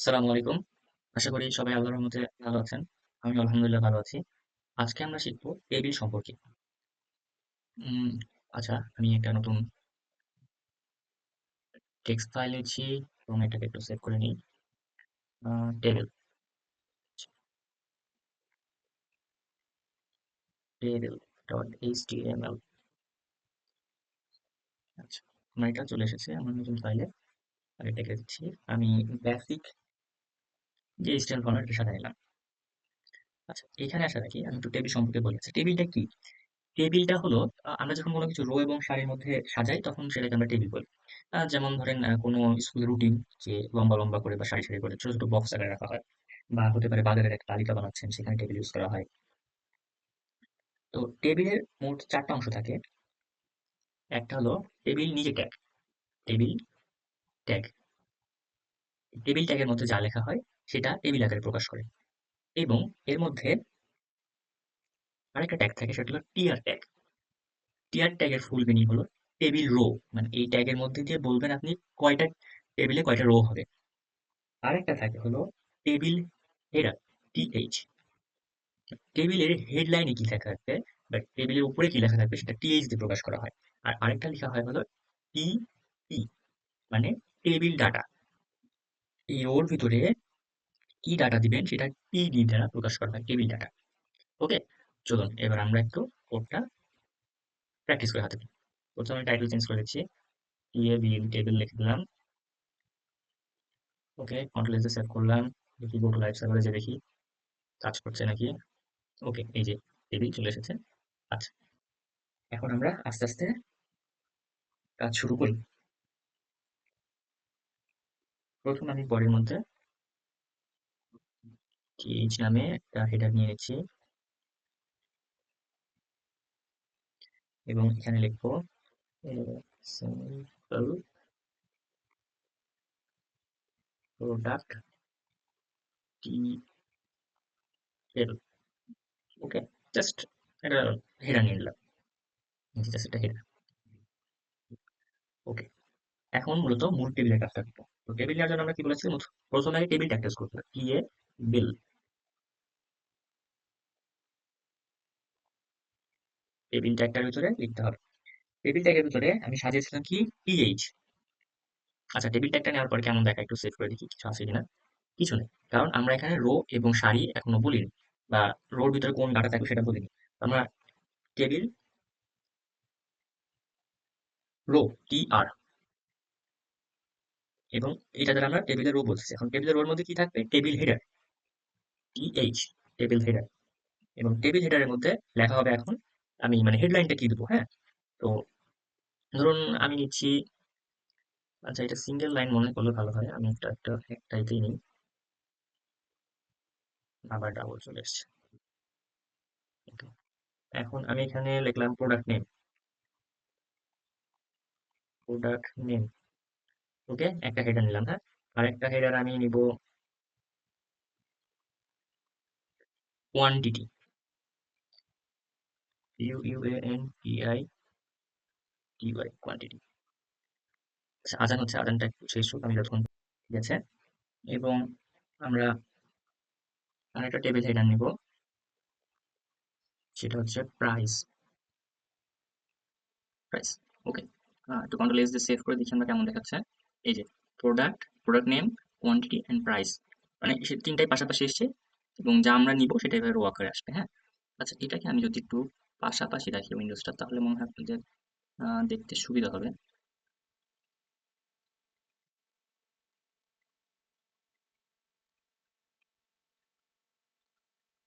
আসসালামু আলাইকুম। আশা করি সবাই আল্লাহর রহমতে ভালো আছেন। আমি আলহামদুলিল্লাহ ভালো আছি। আজকে আমরা শিখব টেবিল সম্পর্কে। উম আচ্ছা, আমি একটা নতুন টেক্সট ফাইল নিচ্ছি এবং এটাকে একটু সেভ করে নিই। Table, table dot HTML. আচ্ছা, আমার এটা চলে এসেছে আমার নতুন ফাইলে। আর এটাকে দিচ্ছি। আমি বেসিক যে এইচটিএমএল ফরম্যাট এটা সাজাই নিলাম। আচ্ছা, এখানে আসার আগে আমি একটু টেবিল সম্পর্কে বলি। আচ্ছা, টেবিলটা কি? টেবিলটা হলো আমরা যখন কোনো কিছু রো এবং সারির মধ্যে সাজাই তখন সেটাকে আমরা টেবিল বলি। যেমন ধরেন কোনো স্কুলের রুটিন যে লম্বা লম্বা করে বা সারি সারি করে ছোট ছোট বক্স আকারে রাখা হয়, বা হতে পারে বাজারের একটা তালিকা বানাচ্ছেন সেখানে টেবিল ইউজ করা হয়। তো টেবিলের মোট চারটা অংশ থাকে। একটা হলো টেবিল নিজে ট্যাগ, টেবিল ট্যাগ। টেবিল ট্যাগের মধ্যে যা লেখা হয় সেটা টেবিল আকারে প্রকাশ করে। এবং এর মধ্যে আরেকটা ট্যাগ থাকে, সেটা হলো টিআর ট্যাগ। টিয়ার ট্যাগের ফুল মিনিং হলো টেবিল রো, মানে এই ট্যাগের মধ্যে দিয়ে বলবেন আপনি কয়টা টেবিলে কয়টা রো হবে। আরেকটা থাকে হলো টেবিল হেডার, টিএইচ। টেবিলের হেডলাইনে কি লেখা থাকবে বা টেবিলের উপরে কি লেখা থাকবে সেটা টিএইচ দিয়ে প্রকাশ করা হয়। আর আরেকটা লেখা হয় হলো টিই, মানে টেবিল ডাটা। এই রোর ভিতরে কি ডাটা দিবেন সেটা টিডি দ্বারা প্রকাশ করা হয়, টেবিল ডাটা। ওকে, চলুন এবার আমরা একটু কোডটা প্র্যাকটিস করে হাতে দিই। প্রথমে টাইটেল চেঞ্জ করে দিচ্ছি, টিএবিএল টেবিল লিখে দিলাম। ওকে, কন্ট্রোল এস সেভ করলাম। দেখি গো টু লাইভ সার্ভারে যে দেখি কাজ করছে নাকি। ওকে, এই যে টেবিল চলে এসেছে। আচ্ছা, এখন আমরা আস্তে আস্তে কাজ শুরু করি। প্রথম আমি বডির মধ্যে টিএইচ নামে একটা হেডার নিয়ে নিচ্ছি এবং এখানে লিখবো সিম্পল প্রোডাক্ট টিএল। ওকে, জাস্ট এটা হেডার নিয়ে নিলাম, জাস্ট একটা হেডার। ওকে, এখন মূলত মূল টেবিলের কাজটা করবো। তো টেবিল নেওয়ার জন্য আমরা কি বলেছি, প্রথমে আগে টেবিল ট্যাগ করতে হবে, টিএ বিল। টেবিল ট্যাগটার ভিতরে লিখতে হবে। টেবিল ট্যাগের ভিতরে আমি সাজিয়েছিলাম কি টিএইচ। আচ্ছা, টেবিল ট্যাগটা নেওয়ার পরে কেমন দেখা একটু সেভ করে দেখি কিছু আছে কিনা। কিছু নেই, কারণ আমরা এখানে রো এবং সারি এখনো বলিনি, বা রোর ভিতরে কোন ডাটা থাকবে সেটা বলিনি। আমরা টেবিল রো, টি আর, এবং এটা দ্বারা আমরা টেবিলের রো বলতেছি। এখন টেবিলের রোর মধ্যে কি থাকবে, table header, T H, table header. এবং টেবিল হেডারের মধ্যে লেখা হবে এখন আমি মানে হেডলাইনটা কি দেবো। হ্যাঁ, তো ধরুন আমি নিচ্ছি, আচ্ছা এটা সিঙ্গেল লাইন মনে করলে ভালো হয়, আমি একটাইতেই নিই। আবার ডাবল চলে এসছে। Okay, এখন আমি এখানে লিখলাম প্রোডাক্ট নেম, প্রোডাক্ট নেম। ওকে, একটা হেডার নিলাম। হ্যাঁ, আর একটা হেডার আমি নিব কোয়ান্টিটি, QUANTITY, কোয়ান্টিটি। আজান হচ্ছে, আজানটা একটু শেষ হোক আমি যতক্ষণ। ঠিক আছে, এবং আমরা আরেকটা টেবিল হেডার নিব, সেটা হচ্ছে প্রাইস, প্রাইস। ওকে, একটু কন্ট্রোল এস দিয়ে সেভ করে দেখি আমরা কেমন দেখাচ্ছে। এই যে product, product name, quantity and price, মানে সে তিনটাই পাশাপাশি এসছে এবং যা আমরা নিব সেটা এভাবে রো আকারে আসবে। হ্যাঁ, আচ্ছা এটাকে আমি যদি একটু পাশাপাশি রাখি উইন্ডোজটা, তাহলে মনে হয় আপনাদের দেখতে সুবিধা হবে।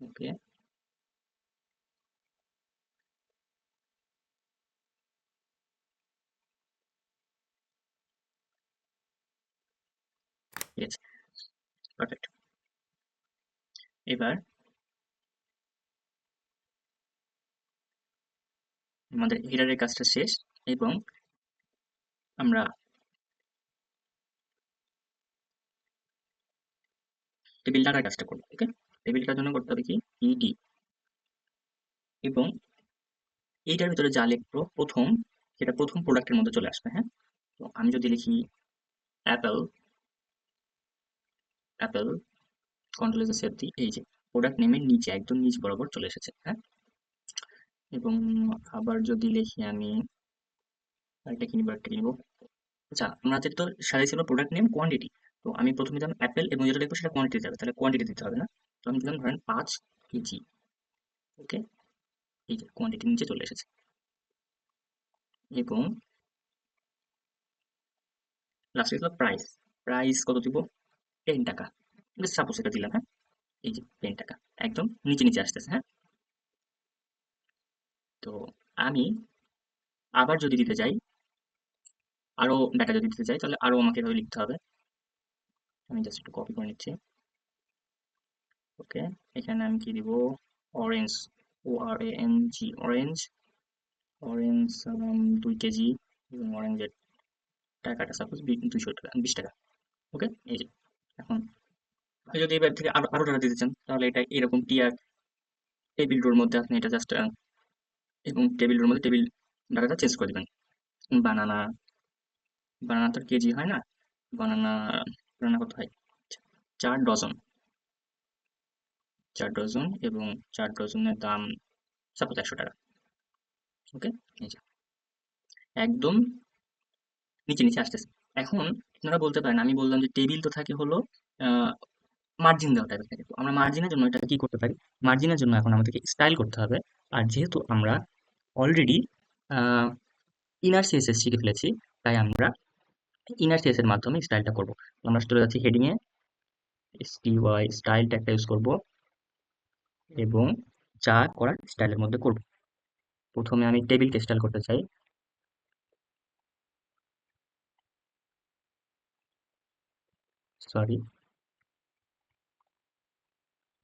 ওকে, ঠিক আছে, পারফেক্ট। এবার আমাদের হেডারের কাজটা শেষ এবং আমরা টেবিল ডাটার কাজটা করবো। ওকে, টেবিলটার জন্য করতে হবে কি ইডি, এবং এইটার ভিতরে যা লিখবো প্রথম, সেটা প্রথম প্রোডাক্টের মধ্যে চলে আসবে। হ্যাঁ, তো আমি যদি লিখি Apple, Apple, control S save দিই, এই যে প্রোডাক্ট নেমের নিচে একদম নিচ বরাবর চলে এসেছে, হ্যাঁ। এবং আবার যদি লিখি আমি আরেকটা কিনবো, একটা কিনবো। আচ্ছা, আমরা যেটা তো সাজাইছিল প্রোডাক্ট নেম কোয়ান্টিটি, তো আমি প্রথমে দিলাম অ্যাপেল এবং যেটা লিখবো সেটা কোয়ান্টিটি যাবে, তাহলে কোয়ান্টিটি দিতে হবে না। তো আমি দিলাম ধরেন 5 কেজি। ওকে, এই যে কোয়ান্টিটি নিচে চলে এসেছে। এবং লাস্টে দিলাম প্রাইস। প্রাইস কত দিব? 10 টাকা। সাপোজ এটা দিলাম, হ্যাঁ। এই যে 10 টাকা একদম নিচে নিচে আসতেছে, হ্যাঁ। তো আমি আবার যদি দিতে চাই, আরো ডাটা যদি দিতে চাই, তাহলে আরো আমাকে এভাবে লিখতে হবে। আমি জাস্ট একটু কপি করে নিচ্ছি। ওকে, এখানে আমি কি দিব? Orange, ORANG, orange. Orange 2 KG. এবং অরেঞ্জের টাকাটা সাপোজ 200 টাকা, 20 টাকা। ওকে, এই যে এখন আপনি যদি এবার থেকে আরো আরো টাকা দিতে চান, তাহলে এটা এরকম টিয়ার টেবিল রোর মধ্যে আপনি এটা জাস্ট এবং টেবিল রোর মধ্যে টেবিল ডাটাটা চেঞ্জ করে দিবেন। বানানা, বানানা তো কেজি হয় না। বানানা, বানানা কত হয়? 4 ডজন। 4 ডজন এবং 4 ডজনের দাম সাপোজ 100 টাকা। ওকে, এই যে একদম নিচে নিচে আসতেছে। এখন আপনারা বলতে পারেন, আমি বললাম যে টেবিল তো থাকে হলো মার্জিন দেওয়া টাইপের থাকে, তো আমরা মার্জিনের জন্য এটা কি করতে পারি? মার্জিনের জন্য এখন আমাদেরকে স্টাইল করতে হবে। আর যেহেতু আমরা অলরেডি ইনার সিএসএস শিখে ফেলেছি, তাই আমরা ইনার সিএস এর মাধ্যমে স্টাইলটা করব। আমরা চলে যাচ্ছি হেডিং এ, STY স্টাইল ট্যাগটা ইউজ করব এবং যা করার স্টাইলের মধ্যে করব। প্রথমে আমি টেবিলকে স্টাইল করতে চাই। সরি,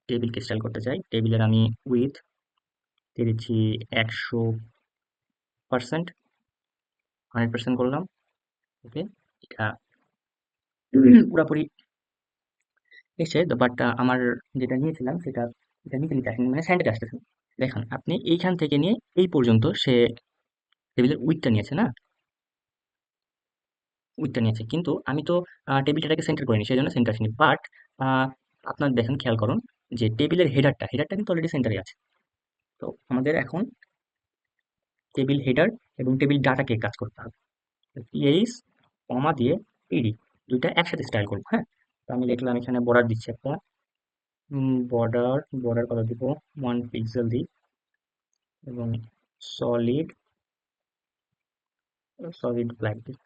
টেবিলকে স্টাইল করতে চাই। টেবিলের আমি উইথ দিয়ে দিচ্ছি 100%, 100% করলাম। ওকে, এটা পুরাপুরি এসে, বাট আমার যেটা নিয়েছিলাম সেটা এটা নিচে নিচে আসেনি, মানে সেন্টারে আসতেছে। দেখুন আপনি এইখান থেকে নিয়ে এই পর্যন্ত সে টেবিলের উইথটা নিয়েছে না, উইথটা নিয়েছে, কিন্তু আমি তো টেবিলটাকে সেন্টার করিনি, সেই জন্য সেন্টার আসেনি। বাট আপনার দেখেন, খেয়াল করুন যে টেবিলের হেডারটা হেডারটা কিন্তু অলরেডি সেন্টারে আছে। তো আমাদের এখন টেবিল হেডার এবং টেবিল ডাটাকে কাজ করতে হবে। পিএইচ কমা দিয়ে পিডি দুইটা একসাথে স্টাইল করবো, হ্যাঁ। তো আমি লিখলাম এখানে বর্ডার দিচ্ছি একটা, বর্ডার, বর্ডার কত দিব? 1 পিক্সেল দিই এবং সলিড, সলিড ব্ল্যাক দিই,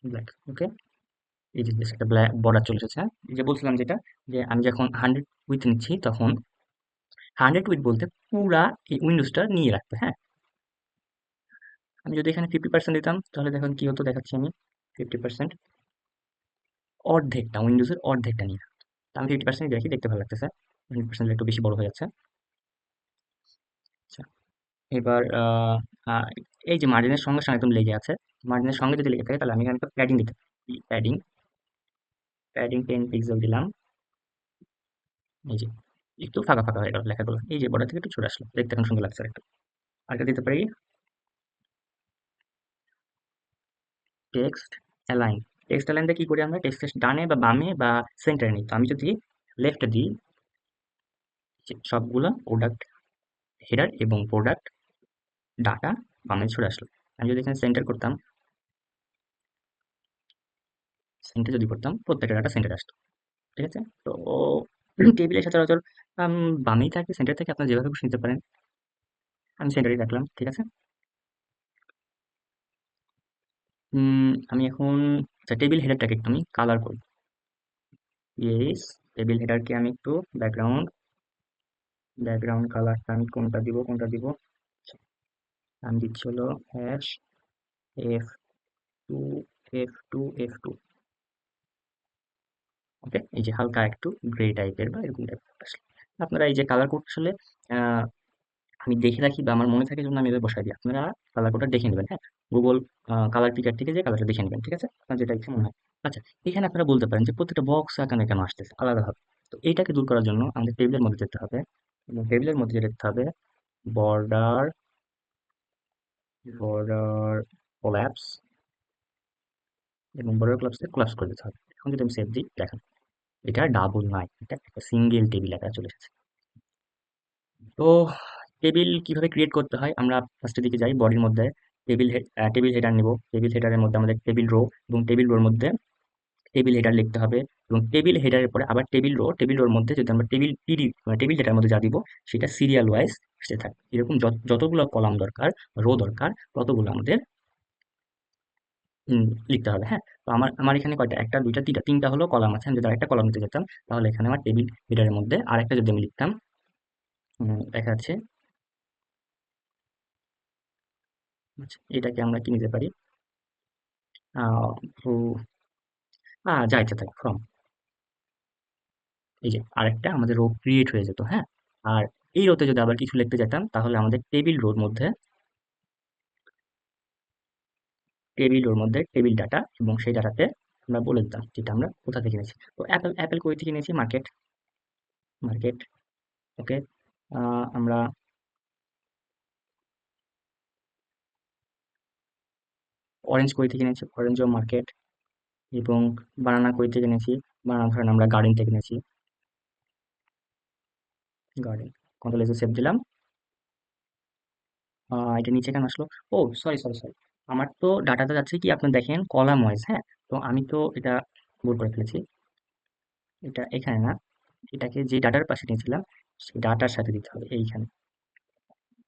ব্ল্যাক। ওকে, এই যে একটা ব্ল্যাক বর্ডার চলে এসেছে, হ্যাঁ। এই যে বলছিলাম যেটা, যে আমি যখন 100 উইথ নিচ্ছি তখন 100 উইথ বলতে পুরা এই উইন্ডোজটা নিয়ে রাখতে, হ্যাঁ। আমি যদি এখানে 50% দিতাম তাহলে দেখুন কি হতো, দেখাচ্ছি আমি। 50% অর্ধেকটা, উইন্ডোজের অর্ধেকটা নিয়ে রাখতো। তো আমি 50% দেখি, দেখতে ভালো লাগতেছে। 100% একটু বেশি বড় হয়ে যাচ্ছে। আচ্ছা, এবার আহ, এই যে মার্জিনের সঙ্গে সঙ্গে একদম লেগে আছে, মার্জিনের সঙ্গে যদি লেগে থাকে তাহলে আমি এখানে একটা প্যাডিং দিতে পারি। প্যাডিং, প্যাডিং 10 পিক্সেল দিলাম। এই যে একটু ফাঁকা ফাঁকা হয়ে গেল লেখাগুলো, এই যে বর্ডার থেকে একটু ছুটে আসলো, দেখতে এখন সুন্দর লাগছে একটু। আরেকটা দিতে পারি টেক্সট অ্যালাইন। টেক্সট অ্যালাইনটা কি করি আমরা? টেক্সট ডানে বা বামে বা সেন্টারে নিই। তো আমি যদি লেফটে দিই, যে সবগুলো প্রোডাক্ট হেডার এবং প্রোডাক্ট ডাটা বামে ছুটে আসলো। আমি যদি এখানে সেন্টার করতাম, সেন্টার যদি করতাম প্রত্যেকটা ডাটা সেন্টারে আসতো, ঠিক আছে। তো টেবিলের সচরাচর বামেই থাকে, সেন্টার থেকে আপনারা যেভাবে খুশি নিতে পারেন। আমি সেন্টারেই রাখলাম, ঠিক আছে। আমি এখন আচ্ছা, টেবিল হেডারটাকে একটু আমি কালার করি। ইয়েস, টেবিল হেডারকে আমি একটু ব্যাকগ্রাউন্ড, ব্যাকগ্রাউন্ড কালারটা আমি কোনটা দিব, কোনটা দিব? আমি দিচ্ছি হলো হ্যাশ F2, F2, F2। ওকে, এই যে হালকা একটু গ্রে টাইপের বা এরকম টাইপের আসলে আপনারা এই যে কালার কোড আসলে আহ, আমি দেখে রাখি বা আমার মনে থাকে জন্য আমি এভাবে বসাই দিই। আপনারা কালার কোডটা দেখে নেবেন, হ্যাঁ। গুগল কালার পিকার থেকে যে কালারটা দেখে নেবেন, ঠিক আছে, আপনার যেটা ইচ্ছে মনে হয়। আচ্ছা, এখানে আপনারা বলতে পারেন যে প্রত্যেকটা বক্স আকারে কেন আসতেছে আলাদাভাবে। তো এইটাকে দূর করার জন্য আমাদের টেবিলের মধ্যে যেতে হবে এবং টেবিলের মধ্যে যেতে হবে বর্ডার, বর্ডার কোল্যাপস এবং বর্ডার কোল্যাপসে কোল্যাপস করে দিতে হবে। এখন যদি আমি সেভ দিই, দেখেন এটা ডাবল নয়, এটা একটা সিঙ্গেল টেবিল আকারে চলে এসেছে। তো টেবিল কিভাবে ক্রিয়েট করতে হয়, আমরা ফার্স্টের দিকে যাই, বডির মধ্যে টেবিল হেডার নিব। টেবিল হেডারের মধ্যে আমাদের টেবিল রো, এবং টেবিল রোর মধ্যে টেবিল হেডার লিখতে হবে, এবং টেবিল হেডারের পরে আবার টেবিল রোর মধ্যে যদি আমরা টেবিল টিডি টেবিল ডেটার মধ্যে যা দিব সেটা সিরিয়াল ওয়াইজ সে থাকে। এরকম যতগুলো কলাম দরকার, রো দরকার, ততগুলো আমাদের উম, লিখতে হবে। হ্যাঁ, তো আমার আমার এখানে কয়টা, একটা দুইটা তিনটা হলো কলাম আছে। আমি যদি আরেকটা কলাম নিতে যেতাম, তাহলে এখানে আমার টেবিল হেডারের মধ্যে আরেকটা যদি আমি লিখতাম, দেখা যাচ্ছে, আচ্ছা, এটাকে আমরা কি নিতে পারি, আহ, যা ইচ্ছা থাকে ফ্রম, এই যে আরেকটা আমাদের রো ক্রিয়েট হয়ে যেত। হ্যাঁ, আর এই রোতে যদি আবার কিছু লিখতে যেতাম, তাহলে আমাদের টেবিল রোর মধ্যে টেবিল ডাটা, এবং সেই ডাটাতে আমরা বলে দিতাম যেটা আমরা কোথা থেকে নিয়েছি। তো অ্যাপেল কই থেকে নিয়েছি, মার্কেট, মার্কেট, ওকে। আমরা অরেঞ্জ কই থেকে নিয়েছি, অরেঞ্জও মার্কেট। এবং বানানা কই থেকে নিয়েছি, বানানা ধরেন আমরা গার্ডেন থেকে নিয়েছি, গার্ডেন। কন্ট্রোল এসে সেভ দিলাম। এটা নিচে কেন আসলো? ও, সরি সরি সরি, আমার তো ডাটাটা যাচ্ছে কি, আপনি দেখেন কলাম ওয়াইজ। হ্যাঁ, তো আমি তো এটা ভুল করে ফেলেছি, এটা এখানে না, এটাকে যে ডাটার পাশে নিয়েছিলাম সেই ডাটার সাথে দিতে হবে এইখানে।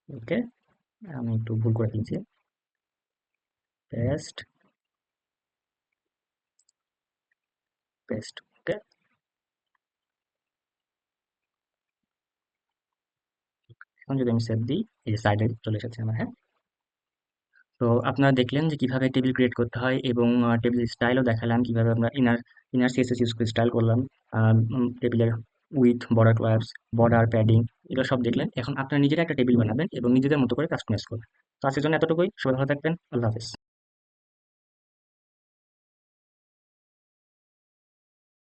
ওকে, আমি একটু ভুল করে ফেলেছি। পেস্ট, পেস্ট, ওকে। এখন যদি আমি সেভ দিই, এই যে সাইডে চলে এসেছে আমার। হ্যাঁ, তো আপনারা দেখলেন যে কিভাবে টেবিল ক্রিয়েট করতে হয়, এবং টেবিল স্টাইলও দেখালাম কিভাবে আমরা ইনার সিএসএস ইউজ করে স্টাইল করলাম। টেবিলের with, border tabs, border padding, এগুলো সব দেখলেন। এখন আপনারা নিজেরা একটা টেবিল বানাবেন এবং নিজেদের মতো করে কাস্টমাইজ করবেন। তো আজকের জন্য এতটুকুই। সবাই ভালো থাকবেন। আল্লাহ হাফেজ।